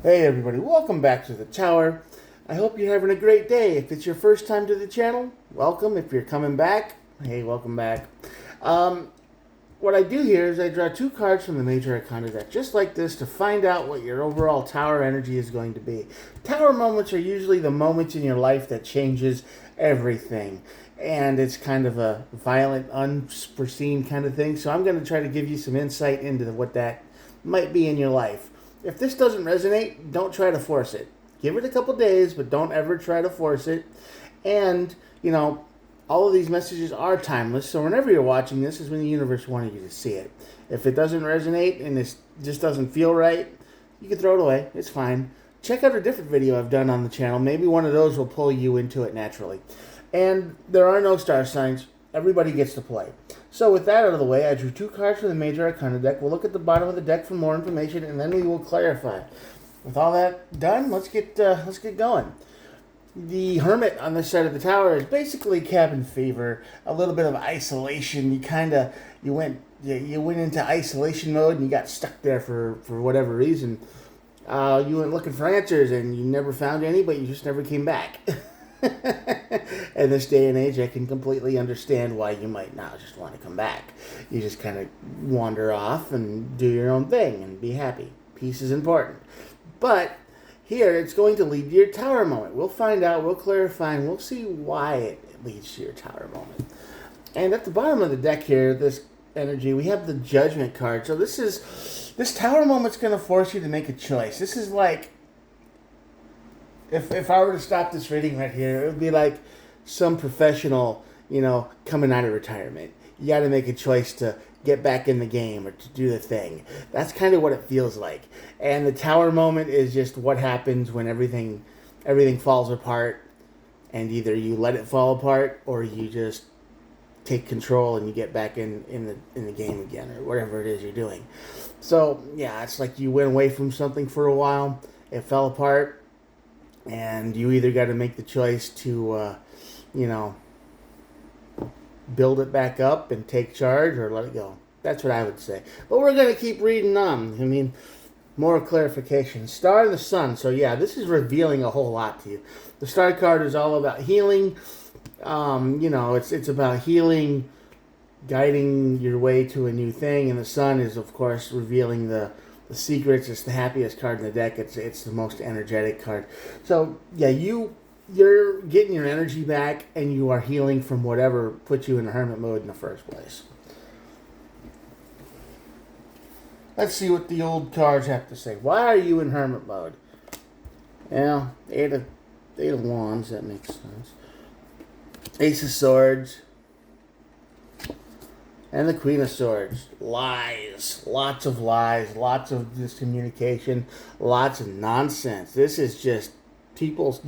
Hey everybody, welcome back to the tower. I hope you're having a great day. If it's your first time to the channel, welcome. If you're coming back, hey, welcome back. Um, what I do here is I draw two cards from the Major Arcana deck, just like this, to find out what your overall tower energy is going to be. Tower moments are usually the moments in your life that changes everything. And it's kind of a violent, unforeseen kind of thing. So I'm going to try to give you some insight into what that might be in your life. If this doesn't resonate, don't try to force it. Give it a couple days, but don't ever try to force it. And, all of these messages are timeless, so whenever you're watching this is when the universe wanted you to see it. If it doesn't resonate and it just doesn't feel right, you can throw it away. It's fine. Check out a different video I've done on the channel. Maybe one of those will pull you into it naturally. And there are no star signs. Everybody gets to play. So with that out of the way, I drew two cards for the Major Arcana deck. We'll look at the bottom of the deck for more information, and then we will clarify. With all that done, let's get going. The Hermit on this side of the tower is basically cabin fever, a little bit of isolation. You went into isolation mode and you got stuck there for whatever reason. You went looking for answers and you never found any, but you just never came back. In this day and age, I can completely understand why you might not just want to come back. You just kind of wander off and do your own thing and be happy. Peace is important. But here, it's going to lead to your tower moment. We'll find out, we'll clarify, and we'll see why it leads to your tower moment. And at the bottom of the deck here, this energy, we have the Judgment card. So this tower moment's going to force you to make a choice. This is like, if I were to stop this reading right here, it would be like some professional, coming out of retirement. You got to make a choice to get back in the game or to do the thing. That's kind of what it feels like. And the tower moment is just what happens when everything falls apart, and either you let it fall apart or you just take control and you get back in the game again, or whatever it is you're doing. So yeah, it's like you went away from something for a while, it fell apart, and you either got to make the choice to build it back up and take charge, or let it go. That's what I would say. But we're going to keep reading on. More clarification. Star and the Sun. So yeah, this is revealing a whole lot to you. The Star card is all about healing. It's about healing, guiding your way to a new thing. And the Sun is, of course, revealing the secrets. It's the happiest card in the deck. It's the most energetic card. So yeah, you're getting your energy back, and you are healing from whatever put you in hermit mode in the first place. Let's see what the old cards have to say. Why are you in hermit mode? Well, Eight of Wands, that makes sense. Ace of Swords. And the Queen of Swords. Lies. Lots of lies. Lots of miscommunication. Lots of nonsense. This is just people's...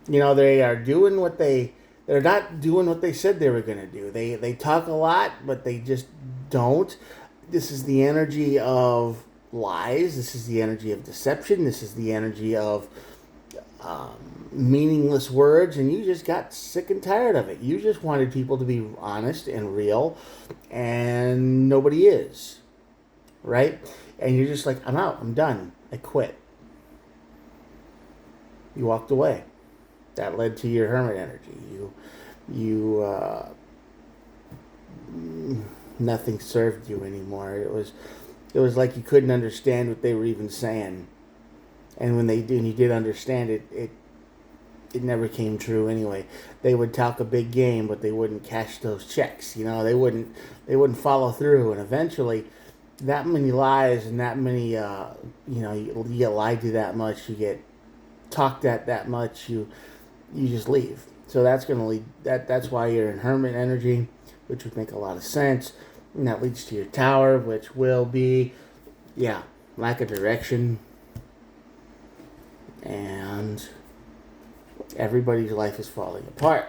they are doing what they're not doing what they said they were going to do. They talk a lot, but they just don't. This is the energy of lies. This is the energy of deception. This is the energy of meaningless words, and you just got sick and tired of it. You just wanted people to be honest and real, and nobody is, right? And you're just like, I'm out. I'm done. I quit. You walked away. That led to your hermit energy. Nothing served you anymore. It was like you couldn't understand what they were even saying. And when you did understand it, it never came true anyway. They would talk a big game, but they wouldn't cash those checks. They wouldn't follow through. And eventually, that many lies and that many, you get lied to that much, you get talked at that much, you just leave. So that's going to lead. That's why you're in hermit energy, which would make a lot of sense. And that leads to your tower, which will be, lack of direction. And everybody's life is falling apart.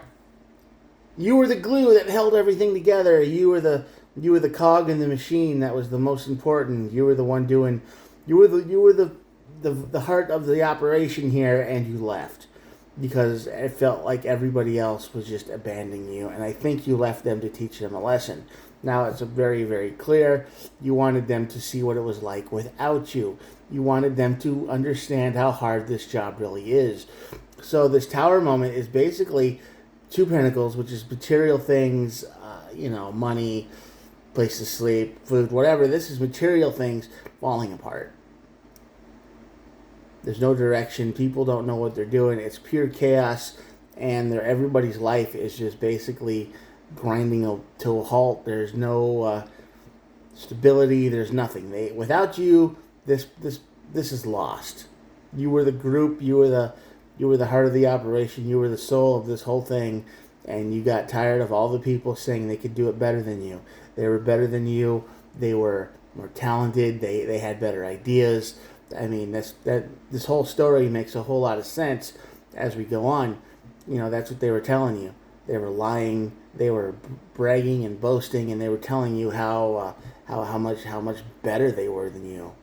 You were the glue that held everything together. You were the cog in the machine that was the most important. You were the one doing. You were the heart of the operation here, and you left because it felt like everybody else was just abandoning you, and I think you left them to teach them a lesson. Now it's very, very clear. You wanted them to see what it was like without you. You wanted them to understand how hard this job really is. So this tower moment is basically two pentacles, which is material things, money, place to sleep, food, whatever. This is material things falling apart. There's no direction. People don't know what they're doing. It's pure chaos, and everybody's life is just basically grinding to a halt. There's no stability. There's nothing. Without you, this is lost. You were the group. You were the heart of the operation. You were the soul of this whole thing, and you got tired of all the people saying they could do it better than you. They were better than you. They were more talented. They had better ideas. I mean, this whole story makes a whole lot of sense as we go on. That's what they were telling you. They were lying. They were bragging and boasting, and they were telling you how much better they were than you.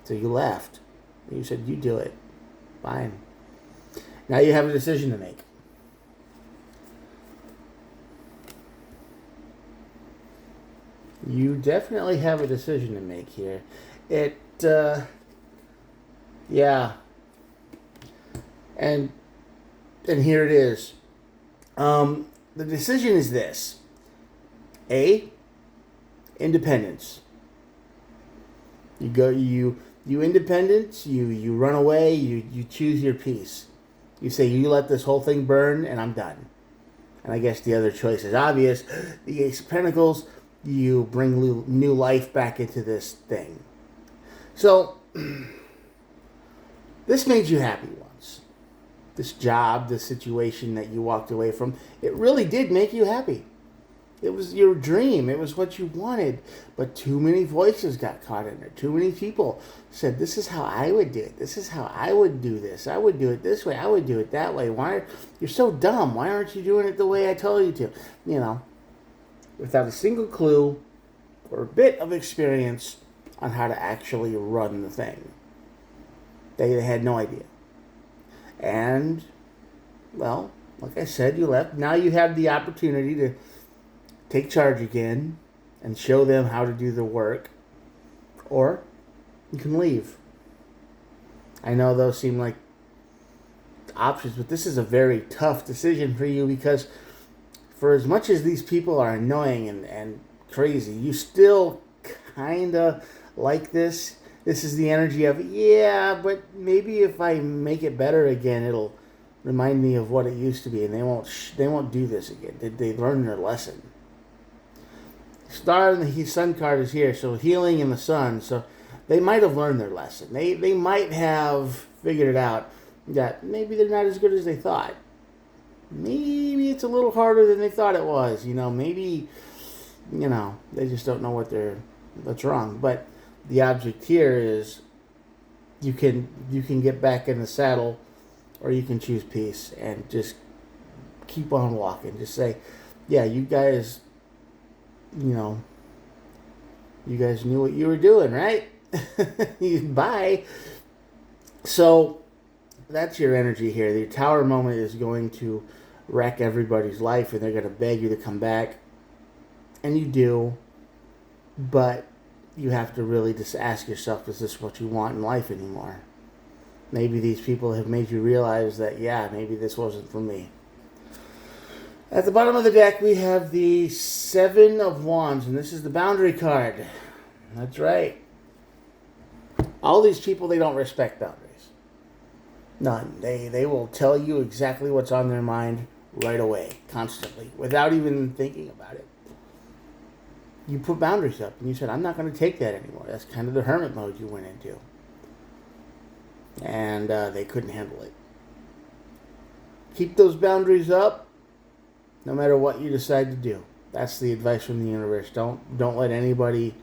So you left. You said, "You do it." Fine. Now you have a decision to make. You definitely have a decision to make here. Yeah. And here it is. The decision is this. A, independence. You independence, you run away, you choose your peace. You say, you let this whole thing burn, and I'm done. And I guess the other choice is obvious. The Ace of Pentacles, you bring new life back into this thing. So, this made you happy once. This job, this situation that you walked away from, it really did make you happy. It was your dream. It was what you wanted. But too many voices got caught in there. Too many people said, this is how I would do it. This is how I would do this. I would do it this way. I would do it that way. You're so dumb. Why aren't you doing it the way I told you to? Without a single clue or a bit of experience on how to actually run the thing. They had no idea. And, well, like I said, you left. Now you have the opportunity to take charge again and show them how to do the work. Or you can leave. I know those seem like options, but this is a very tough decision for you because for as much as these people are annoying and crazy, you still kind of like this. This is the energy of, yeah, but maybe if I make it better again, it'll remind me of what it used to be, and they won't do this again. Did they learn their lesson? Star and the Sun card is here, so healing in the Sun. So they might have learned their lesson. They might have figured it out that maybe they're not as good as they thought. Maybe it's a little harder than they thought it was. Maybe they just don't know what's wrong. But the object here is you can get back in the saddle, or you can choose peace and just keep on walking. Just say, yeah, you guys knew what you were doing, right? Bye. So that's your energy here. The tower moment is going to wreck everybody's life, and they're going to beg you to come back. And you do. But you have to really just ask yourself, is this what you want in life anymore? Maybe these people have made you realize that, yeah, maybe this wasn't for me. At the bottom of the deck, we have the Seven of Wands, and this is the boundary card. That's right. All these people, they don't respect boundaries. None. They will tell you exactly what's on their mind right away, constantly, without even thinking about it. You put boundaries up, and you said, I'm not going to take that anymore. That's kind of the hermit mode you went into. And they couldn't handle it. Keep those boundaries up, no matter what you decide to do. That's the advice from the universe. Don't let anybody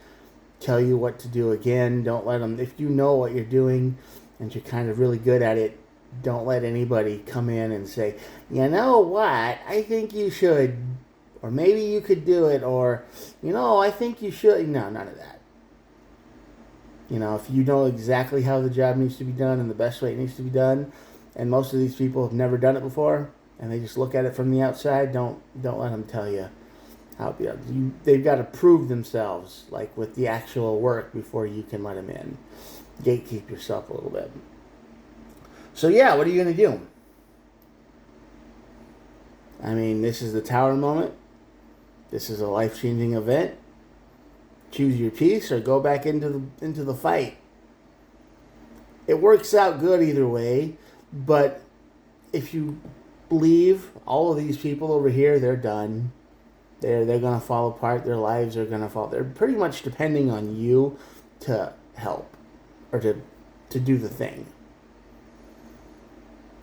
tell you what to do again. Don't let them, if you know what you're doing and you're kind of really good at it, don't let anybody come in and say, you know what, I think you should, or maybe you could do it, or, I think you should. No, none of that. If you know exactly how the job needs to be done and the best way it needs to be done, and most of these people have never done it before, and they just look at it from the outside, don't let them tell you how they've got to prove themselves, like with the actual work, before you can let them in. gatekeep yourself a little bit. So yeah, what are you going to do? I mean, this is the tower moment. This is a life-changing event. Choose your peace or go back into the fight. It works out good either way, but if you leave all of these people over here, they're done. They're going to fall apart. Their lives are going to fall. They're pretty much depending on you to help or to do the thing.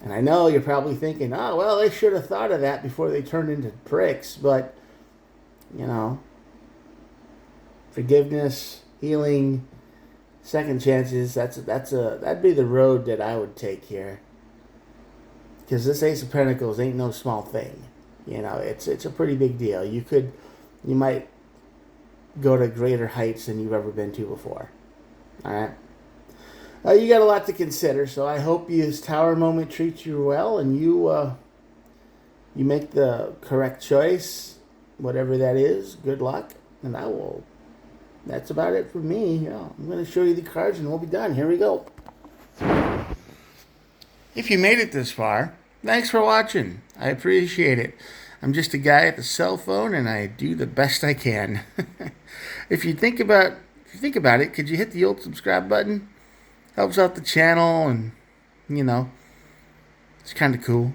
And I know you're probably thinking, oh, well, they should have thought of that before they turned into pricks. But, you know, forgiveness, healing, second chances, that'd be the road that I would take here. Because this Ace of Pentacles ain't no small thing. You know, it's a pretty big deal. You might go to greater heights than you've ever been to before. All right? You got a lot to consider, so I hope this tower moment treats you well and you make the correct choice, whatever that is. Good luck, and that's about it for me. Yeah, I'm going to show you the cards and we'll be done. Here we go. If you made it this far, thanks for watching. I appreciate it. I'm just a guy at the cell phone and I do the best I can. If you think about it, could you hit the old subscribe button? Helps out the channel and, you know, it's kind of cool,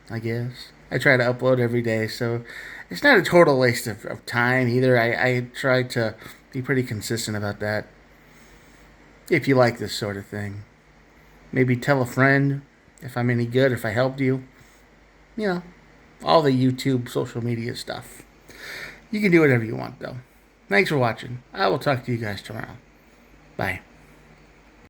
I guess. I try to upload every day, so it's not a total waste of time either. I try to be pretty consistent about that. If you like this sort of thing. Maybe tell a friend if I'm any good, if I helped you. You know, all the YouTube, social media stuff. You can do whatever you want, though. Thanks for watching. I will talk to you guys tomorrow. Bye.